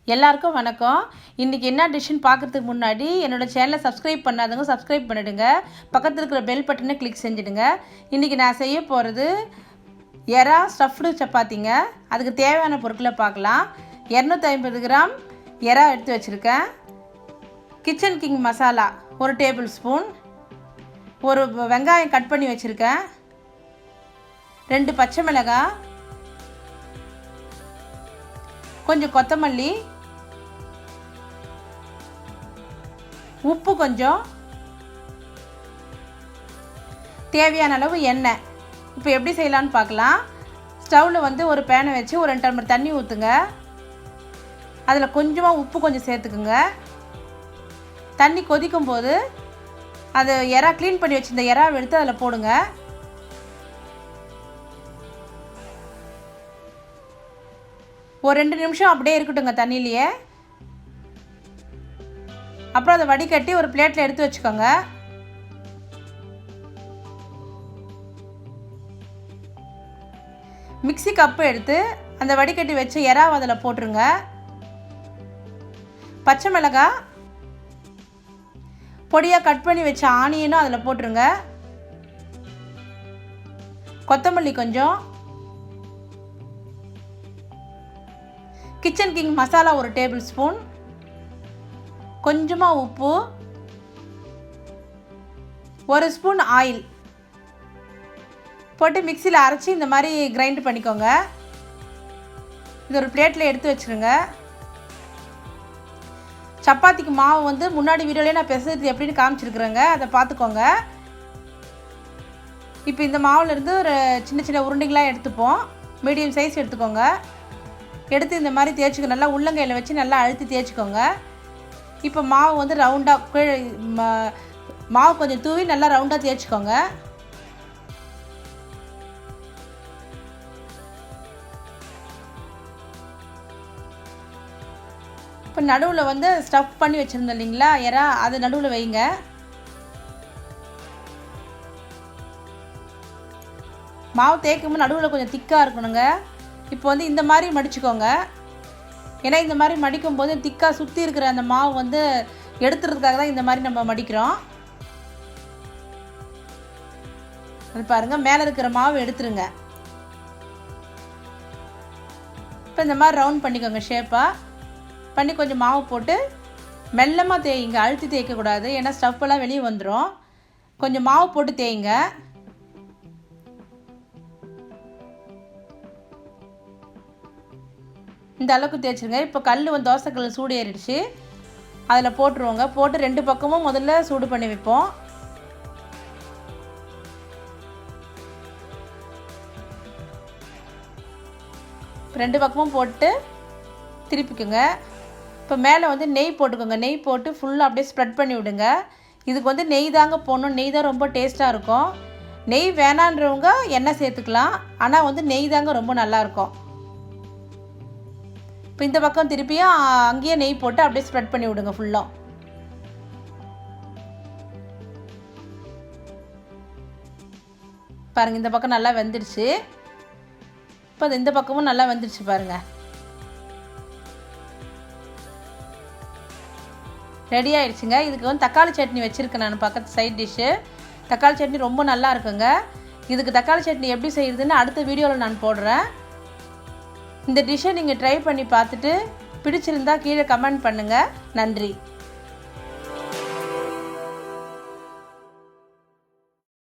எல்லாருக்கும் வணக்கம். இன்றைக்கி என்ன டிஷ்ஷுன்னு பார்க்குறதுக்கு முன்னாடி என்னோடய சேனலை சப்ஸ்கிரைப் பண்ணாதவங்க சப்ஸ்கிரைப் பண்ணிவிடுங்க. பக்கத்தில் இருக்கிற பெல் பட்டனை கிளிக் செஞ்சுடுங்க. இன்றைக்கி நான் செய்ய போகிறது எறா ஸ்டஃப்டு சப்பாத்திங்க. அதுக்கு தேவையான பொருட்களை பார்க்கலாம். 250 கிராம் எறா எடுத்து வச்சுருக்கேன். Kitchen king masala 1 table spoon, ஒரு வெங்காயம் கட் பண்ணி வச்சுருக்கேன், 2 பச்சை மிளகாய், கொஞ்சம் கொத்தமல்லி, உப்பு கொஞ்சம், தேவையான அளவு எண்ணெய். இப்போ எப்படி செய்யலான்னு பார்க்கலாம். ஸ்டவ்வில் வந்து ஒரு பேனை வச்சு ஒரு 2 டம்ளர் தண்ணி ஊற்றுங்க. அதில் கொஞ்சமாக உப்பு கொஞ்சம் சேர்த்துக்குங்க. தண்ணி கொதிக்கும் போது அது எறா க்ளீன் பண்ணி வச்சுருந்த எறாவை எடுத்து அதில் போடுங்க. ஒரு 2 நிமிஷம் அப்படியே இருக்கட்டுங்க தண்ணியிலையே. அப்புறம் அதை வடிகட்டி ஒரு பிளேட்டில் எடுத்து வச்சுக்கோங்க. மிக்ஸி கப்பு எடுத்து அந்த வடிகட்டி வச்சு எறாவை அதில் போட்டுருங்க. பச்சை மிளகாய், பொடியாக கட் பண்ணி வச்ச ஆனியனும் அதில் போட்டுருங்க. கொத்தமல்லி கொஞ்சம், kitchen king masala 1 table spoon, கொஞ்சமாக உப்பு, 1 ஸ்பூன் ஆயில் போட்டு மிக்சியில் அரைச்சி இந்த மாதிரி கிரைண்ட் பண்ணிக்கோங்க. இது ஒரு பிளேட்டில் எடுத்து வச்சுருங்க. சப்பாத்திக்கு மாவு வந்து முன்னாடி வீடியோலேயே நான் பிசைறது எப்படின்னு காமிச்சிருக்கிறேங்க, அதை பார்த்துக்கோங்க. இப்போ இந்த மாவுலேருந்து ஒரு சின்ன சின்ன உருண்டைகளாக எடுத்துப்போம். மீடியம் சைஸ் எடுத்துக்கோங்க. எடுத்து இந்த மாதிரி தேய்ச்சிக்க, நல்லா உள்ளங்கையில் வச்சு நல்லா அழுத்தி தேய்ச்சிக்கோங்க. இப்போ மாவு வந்து ரவுண்டாக மாவு கொஞ்சம் தூவி நல்லா ரவுண்டாக தேய்ச்சிக்கோங்க. இப்போ நடுவில் வந்து ஸ்டஃப் பண்ணி வச்சுருந்தோம் இல்லைங்களா எறா, அது நடுவில் வைங்க. மாவு தேய்க்கும்போது நடுவில் கொஞ்சம் திக்காக இருக்கணுங்க. இப்போ வந்து இந்த மாதிரி மடிச்சுக்கோங்க. ஏன்னா இந்த மாதிரி மடிக்கும் போது திக்காக சுற்றி இருக்கிற அந்த மாவு வந்து எடுத்துறதுக்காக தான் இந்த மாதிரி நம்ம மடிக்கிறோம். அது பாருங்கள், மேலே இருக்கிற மாவு எடுத்துருங்க. இப்போ இந்த மாதிரி ரவுண்ட் பண்ணிக்கோங்க. ஷேப்பாக பண்ணி கொஞ்சம் மாவு போட்டு மெல்லமாக தேய்ங்க. அழுத்தி தேய்க்கக்கூடாது, ஏன்னா ஸ்டஃப்பெல்லாம் வெளியே வந்துடும். கொஞ்சம் மாவு போட்டு தேய்ங்க. இந்த அளவுக்கு தேய்ச்சிருங்க. இப்போ கல் வந்து தோசைக்கல் சூடு ஏறிடுச்சு, அதில் போட்டுருவோங்க. போட்டு 2 பக்கமும் முதல்ல சூடு பண்ணி வைப்போம். இப்போ 2 பக்கமும் போட்டு திருப்பிக்குங்க. இப்போ மேலே வந்து நெய் போட்டுக்கோங்க. நெய் போட்டு ஃபுல்லாக அப்படியே ஸ்ப்ரெட் பண்ணி விடுங்க. இதுக்கு வந்து நெய் தாங்க போடணும். நெய் தான் ரொம்ப டேஸ்ட்டாக இருக்கும். நெய் வேணான்றவங்க எண்ணெய் சேர்த்துக்கலாம், ஆனால் வந்து நெய் தாங்க ரொம்ப நல்லாயிருக்கும். இப்போ இந்த பக்கம் திருப்பியும் அங்கேயே நெய் போட்டு அப்படியே ஸ்ப்ரெட் பண்ணி விடுங்க ஃபுல்லாக. பாருங்கள், இந்த பக்கம் நல்லா வெந்துடுச்சு. இப்போ இந்த பக்கமும் நல்லா வெந்துடுச்சு பாருங்கள். ரெடி ஆகிடுச்சுங்க. இதுக்கு வந்து தக்காளி சட்னி வச்சுருக்கேன் நான் பக்கத்து சைட் டிஷ்ஷு. தக்காளி சட்னி ரொம்ப நல்லா இருக்குங்க. இதுக்கு தக்காளி சட்னி எப்படி செய்யுதுன்னு அடுத்த வீடியோவில் நான் போடுறேன். இந்த டிஷ்ஷை நீங்கள் ட்ரை பண்ணி பார்த்துட்டு பிடிச்சிருந்தா கீழே கமெண்ட் பண்ணுங்கள். நன்றி.